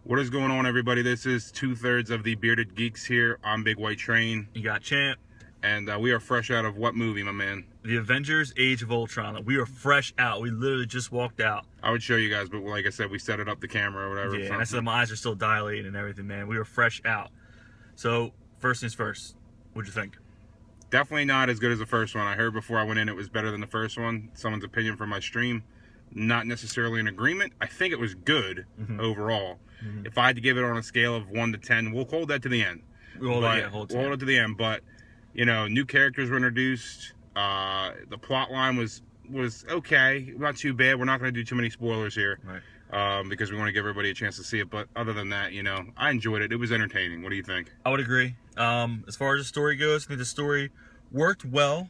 What is going on, everybody? This is 2/3 of the Bearded Geeks here. I'm Big White Train. You got Champ. And we are fresh out of what movie, my man? The Avengers Age of Ultron. We are fresh out. We literally just walked out. I would show you guys, but like I said, we set it up the camera or whatever. Yeah, and I said my eyes are still dilating and everything, man. We were fresh out. So, first things first. What'd you think? Definitely not as good as the first one. I heard before I went in it was better than the first one. Someone's opinion from my stream. Not necessarily in agreement. I think it was good overall. If I had to give it on a scale of 1 to 10, we'll hold that to the end. We'll hold it to the end. But, you know, new characters were introduced. The plot line was okay. Not too bad. We're not going to do too many spoilers here. Right. Because we want to give everybody a chance to see it. But other than that, you know, I enjoyed it. It was entertaining. What do you think? I would agree. As far as the story goes, I think the story worked well.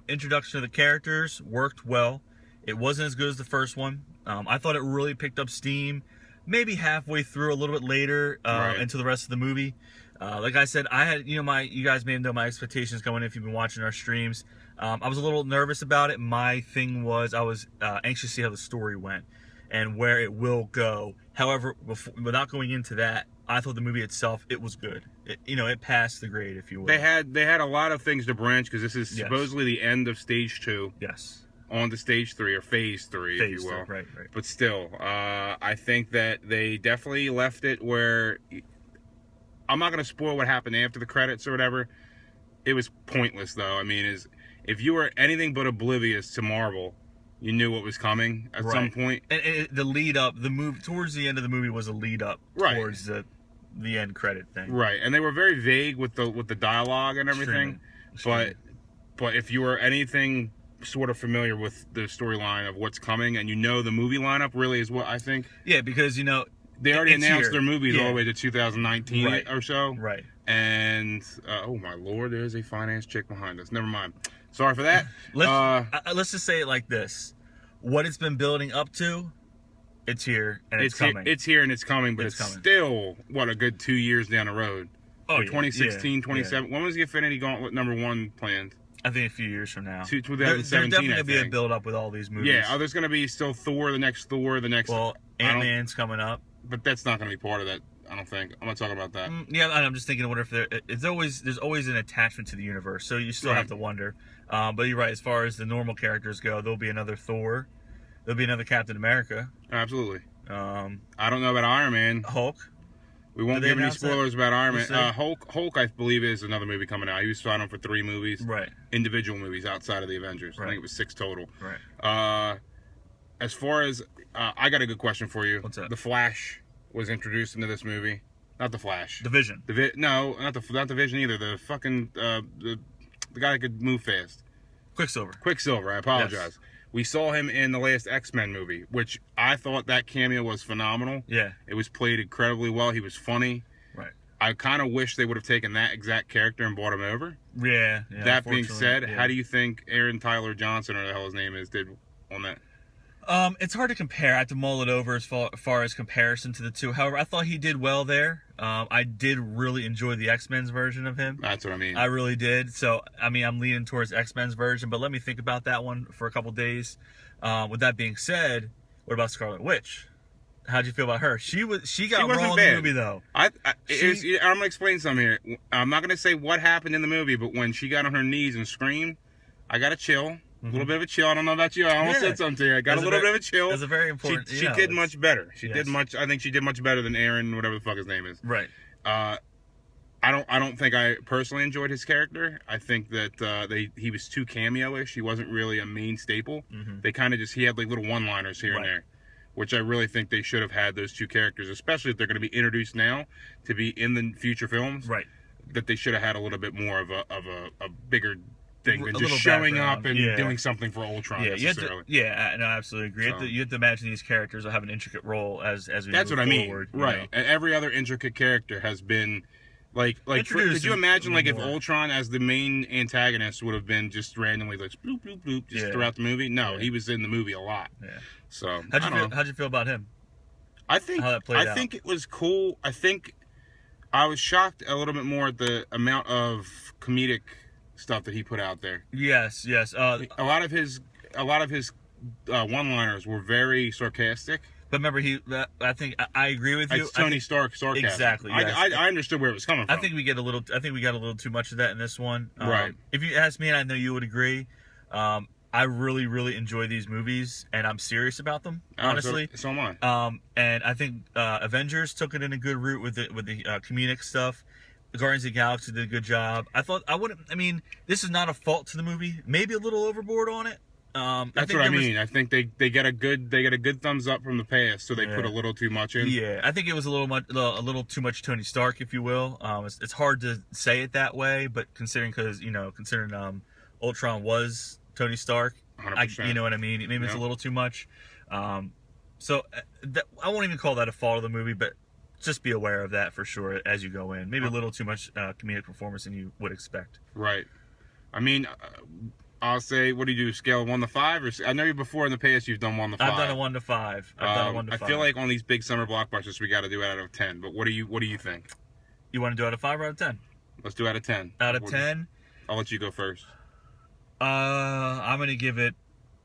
Introduction of the characters worked well. It wasn't as good as the first one. I thought it really picked up steam maybe halfway through, a little bit later into the rest of the movie. Like I said, I had, you guys may know my expectations going in if you've been watching our streams. I was a little nervous about it. My thing was I was anxious to see how the story went and where it will go. However, without going into that, I thought the movie itself, it was good. It passed the grade, if you will. They had a lot of things to branch because this is supposedly the end of stage 2. Yes. On to stage 3 or phase 3, if you will. Right. But still, I think that they definitely left it where I'm not going to spoil what happened after the credits or whatever. It was pointless, though. I mean, if you were anything but oblivious to Marvel, you knew what was coming at some point. And the lead up, the move towards the end of the movie was a lead up towards the end credit thing. Right, and they were very vague with the dialogue and everything. Extremely. But if you were anything sort of familiar with the storyline of what's coming, and you know the movie lineup really is what I think. Yeah, because they already announced their movies all the way to 2019 or so. Right. And oh my lord, there's a finance chick behind us. Never mind. Sorry for that. Let's just say it like this: what it's been building up to, it's here and it's coming. It's here and it's coming, but it's still a good 2 years down the road. Oh, 2016, 2017. When was the Infinity Gauntlet #1 planned? I think a few years from now. 2017, There's definitely going to be a build-up with all these movies. Yeah, there's going to be still Thor, the next... Well, Ant-Man's coming up. But that's not going to be part of that, I don't think. I'm not talking about that. Yeah, I'm just thinking, what if there's always an attachment to the universe, so you still have to wonder. But you're right, as far as the normal characters go, there'll be another Thor. There'll be another Captain America. Absolutely. I don't know about Iron Man. Hulk. We won't give any spoilers about Iron Man. Hulk, I believe, is another movie coming out. He was signed on for 3 movies. Right. Individual movies outside of the Avengers. Right. I think it was 6 total. Right. As far as... I got a good question for you. What's that? The Flash was introduced into this movie. Not the Flash. The Vision. No, not the Vision either. The fucking... the guy that could move fast. Quicksilver, I apologize. Yes. We saw him in the last X-Men movie, which I thought that cameo was phenomenal. Yeah. It was played incredibly well. He was funny. Right. I kind of wish they would have taken that exact character and brought him over. Yeah. That being said, how do you think Aaron Tyler Johnson, or the hell his name is, did on that? It's hard to compare. I have to mull it over as far as comparison to the two. However, I thought he did well there. I did really enjoy the X-Men's version of him. That's what I mean. I really did. So, I mean, I'm leaning towards X-Men's version, but let me think about that one for a couple days. With that being said, what about Scarlet Witch? How'd you feel about her? She got wrong in the movie, though. I'm going to explain something here. I'm not going to say what happened in the movie, but when she got on her knees and screamed, I got a chill. A little bit of a chill. I don't know about you. I almost said something to you. I got a little bit of a chill. That's a very important... She did much better. I think she did much better than Aaron, whatever the fuck his name is. Right. I don't think I personally enjoyed his character. I think that he was too cameo-ish. He wasn't really a main staple. They kind of he had like little one-liners here and there, which I really think they should have had those two characters, especially if they're going to be introduced now to be in the future films. Right. That they should have had a little bit more of a bigger thing than just showing up and doing something for Ultron necessarily. No, I absolutely agree. You have to imagine these characters will have an intricate role as we move forward. That's what I mean. Right. And every other intricate character has been... could you imagine if Ultron as the main antagonist would have been just randomly bloop bloop bloop just throughout the movie? No, he was in the movie a lot. Yeah. So how'd you feel about him? I think it was cool. I think I was shocked a little bit more at the amount of comedic stuff that he put out there. Yes. A lot of his one-liners were very sarcastic. But remember, I think I agree with you. It's Tony Stark sarcasm. Exactly. Yes. I understood where it was coming from. I think we got a little too much of that in this one. Right. If you ask me, and I know you would agree, I really, really enjoy these movies, and I'm serious about them. Honestly, so am I. And I think Avengers took it in a good route with the comedic stuff. Guardians of the Galaxy did a good job. I mean, this is not a fault to the movie. Maybe a little overboard on it. That's what I mean. I think they get a good thumbs up from the past, so they put a little too much in. Yeah, I think it was a little too much Tony Stark, if you will. It's hard to say it that way, but considering Ultron was Tony Stark, 100%. You know what I mean. Maybe it's a little too much. So I won't even call that a fault of the movie, but just be aware of that for sure as you go in. Maybe a little too much comedic performance than you would expect. Right. I mean. I'll say, what do you do? Scale 1 to 5? Or I know you before in the past you've done 1 to 5. I've done a 1 to 5. I feel like on these big summer blockbusters we got to do it out of 10. But what do you think? You want to do out of 5 or out of 10? Let's do out of 10. Out of 10? I'll let you go first. I'm gonna give it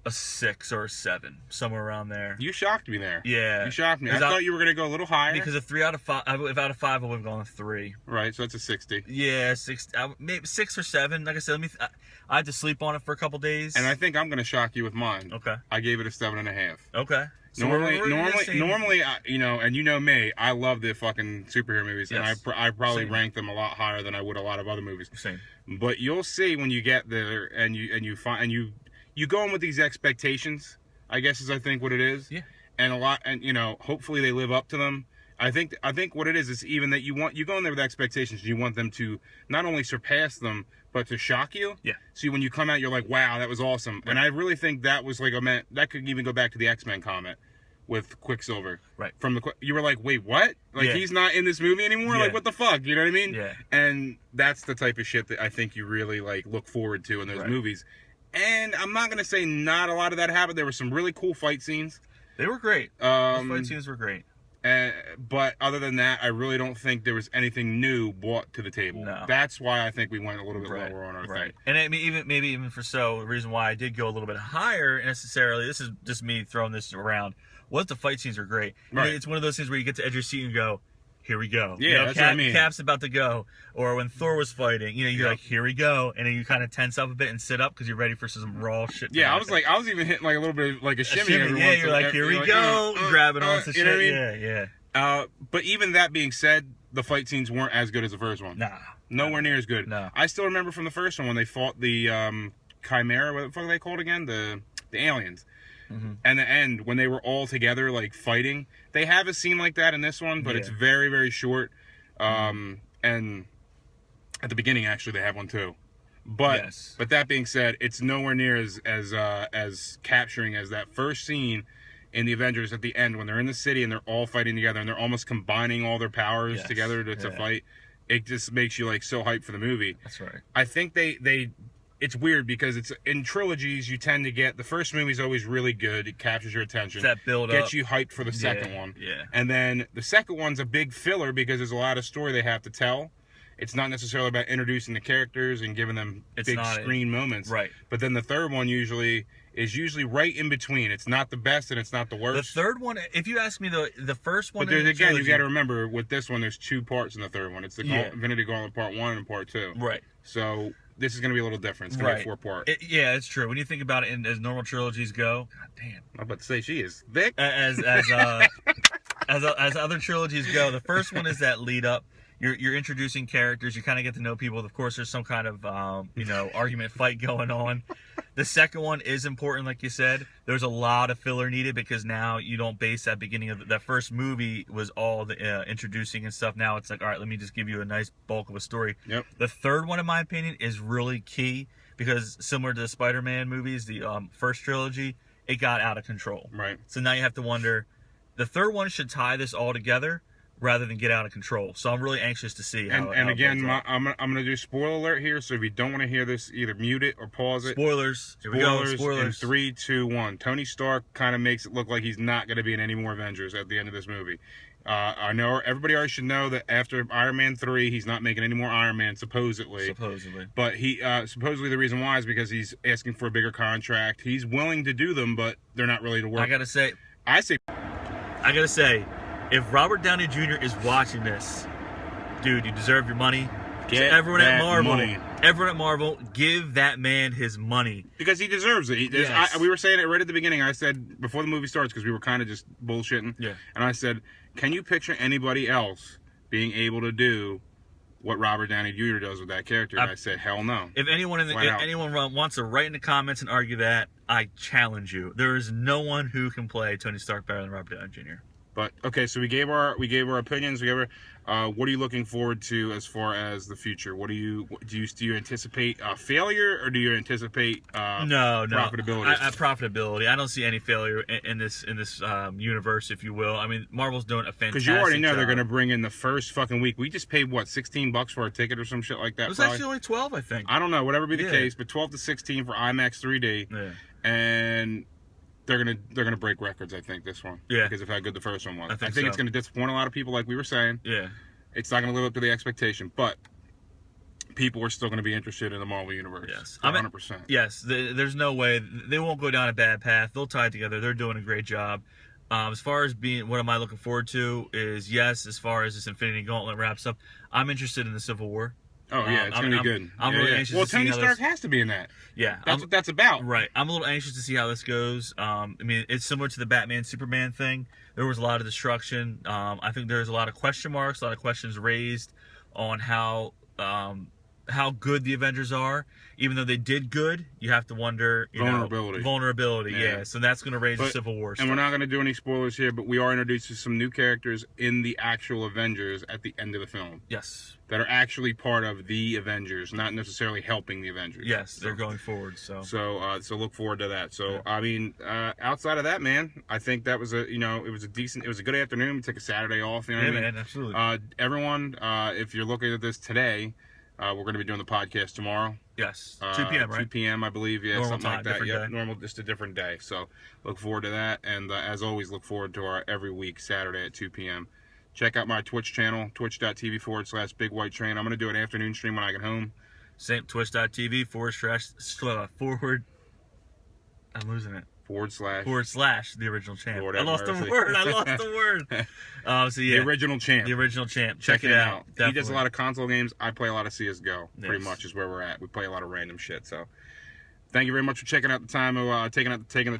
a 6 or a 7, somewhere around there. You shocked me there. Yeah, you shocked me. I thought you were gonna go a little higher. Because a 3 out of 5, if out of 5, I would have gone a 3. Right, so that's a 60. Yeah, maybe 6 or 7. Like I said, I had to sleep on it for a couple days. And I think I'm gonna shock you with mine. Okay. I gave it a 7.5. Okay. So normally, and you know me, I love the fucking superhero movies, yes. And I probably rank them a lot higher than I would a lot of other movies. Same. But you'll see when you get there, and you go in with these expectations, I guess is I think what it is. Yeah. And hopefully they live up to them. I think what it is even that you go in there with expectations. You want them to not only surpass them, but to shock you. Yeah. So when you come out, you're like, wow, that was awesome. Right. And I really think that was like that could even go back to the X-Men comment with Quicksilver. Right. You were like, wait, what? Like he's not in this movie anymore? Yeah. Like what the fuck? You know what I mean? Yeah. And that's the type of shit that I think you really like look forward to in those movies. And I'm not gonna say not a lot of that happened. There were some really cool fight scenes. They were great. Those fight scenes were great. But other than that, I really don't think there was anything new brought to the table. No. That's why I think we went a little bit lower on our thing. And I mean, even the reason why I did go a little bit higher necessarily, this is just me throwing this around, was the fight scenes are great. Right. It's one of those things where you get to edge your seat and go, here we go. Yeah, that's what I mean. Cap's about to go. Or when Thor was fighting, you're like, here we go. And then you kind of tense up a bit and sit up because you're ready for some raw shit. Yeah, I was even hitting like a little bit like a shimmy. Yeah, you're like, here we go. Grabbing onto shit. You know what I mean? Yeah. But even that being said, the fight scenes weren't as good as the first one. Nah. Nowhere near as good. No. I still remember from the first one when they fought the Chimera, what the fuck are they called again? The aliens. Mm-hmm. And the end, when they were all together, like, fighting. They have a scene like that in this one, but it's very, very short. And at the beginning, actually, they have one, too. But but that being said, it's nowhere near as capturing as that first scene in the Avengers at the end when they're in the city and they're all fighting together and they're almost combining all their powers together to fight. It just makes you, like, so hyped for the movie. That's right. I think it's weird because it's in trilogies you tend to get the first movie's always really good. It captures your attention. It's that build gets you hyped for the second one. Yeah. And then the second one's a big filler because there's a lot of story they have to tell. It's not necessarily about introducing the characters and giving them big screen moments. Right. But then the third one is usually right in between. It's not the best and it's not the worst. The third one, if you ask me, the first one. But there's, again, you got to remember with this one, there's 2 parts in the third one. It's the Infinity Gauntlet Part 1 and Part 2. Right. So this is going to be a little different. It's going to be 4 part. Yeah, it's true. When you think about it, as normal trilogies go, god damn. I'm about to say she is thick. As other trilogies go, the first one is that lead up. You're introducing characters. You kind of get to know people. Of course, there's some kind of argument fight going on. The second one is important, like you said. There's a lot of filler needed because now you don't base that beginning of that first movie was all the introducing and stuff. Now it's like, all right, let me just give you a nice bulk of a story. Yep. The third one, in my opinion, is really key because similar to the Spider-Man movies, the first trilogy, it got out of control. Right. So now you have to wonder, the third one should tie this all together rather than get out of control. So I'm really anxious to see how and how again, I'm going to do spoiler alert here, so if you don't want to hear this, either mute it or pause it. Spoilers. Here we go. Spoilers. In 3, 2, 1. Tony Stark kind of makes it look like he's not going to be in any more Avengers at the end of this movie. I know everybody already should know that after Iron Man 3, he's not making any more Iron Man, supposedly. But he supposedly the reason why is because he's asking for a bigger contract. He's willing to do them, but they're not really to work. I got to say... I gotta say, if Robert Downey Jr. is watching this, dude, you deserve your money. Get everyone at that Marvel, money. everyone at Marvel, give that man his money. Because he deserves it. Yes. We were saying it right at the beginning. I said, before the movie starts, because we were kind of just bullshitting. Yeah. And I said, can you picture anybody else being able to do what Robert Downey Jr. does with that character? And I said, hell no. If anyone wants to write in the comments and argue that, I challenge you. There is no one who can play Tony Stark better than Robert Downey Jr. But okay, so we gave our opinions. What are you looking forward to as far as the future? Do you anticipate failure, or do you anticipate profitability? Profitability. I don't see any failure in this universe, if you will. I mean, Marvel's doing a fantastic because you already know job. They're going to bring in the first fucking week. We just paid what, $16 for a ticket or some shit like that. It was actually only 12, I think. I don't know, whatever be the case, but 12 to 16 for IMAX 3D, and they're gonna break records. I think this one, because of how good the first one was. I think it's gonna disappoint a lot of people, like we were saying. Yeah, it's not gonna live up to the expectation, but people are still gonna be interested in the Marvel universe. Yes, 100%. Yes, there's no way they won't go down a bad path. They'll tie it together. They're doing a great job. As far as what am I looking forward to is, yes, as far as this Infinity Gauntlet wraps up, I'm interested in the Civil War. Oh yeah, it's gonna be good. I'm really anxious. Well, to see Tony how Stark has to be in that. Yeah, that's what that's about. Right. I'm a little anxious to see how this goes. I mean, it's similar to the Batman Superman thing. There was a lot of destruction. I think there's a lot of question marks, a lot of questions raised on how good the Avengers are. Even though they did good, you have to wonder, vulnerability. Yeah. So that's going to raise the Civil War stuff. And we're not going to do any spoilers here, but we are introducing some new characters in the actual Avengers at the end of the film. Yes. That are actually part of the Avengers, not necessarily helping the Avengers. Yes, they're going forward. So look forward to that. So I mean, outside of that, man, I think that was it was a good afternoon. We took a Saturday off. You know what I mean? Man, absolutely. Everyone, if you're looking at this today, we're going to be doing the podcast tomorrow. Yes, 2 p.m., right? 2 p.m., I believe. Yeah, normal something time, like that. Yeah, day. Normal, just a different day. So look forward to that. And as always, look forward to our every week Saturday at 2 p.m. Check out my Twitch channel, twitch.tv/BigWhiteTrain. I'm going to do an afternoon stream when I get home. Same, twitch.tv/. I'm losing it. / the original champ. Lord I lost the word. So yeah, the original champ. Check it out. He does a lot of console games. I play a lot of CS:GO. Pretty much is where we're at. We play a lot of random shit. So thank you very much for taking the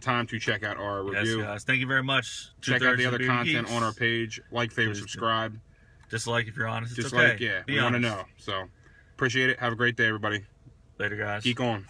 time to check out our review. Yes, guys. Thank you very much. Check out the other content on our page. Like, favorite, subscribe. Just like, if you're honest, it's just okay. Like, yeah, we want to know. So appreciate it. Have a great day, everybody. Later, guys. Geek on.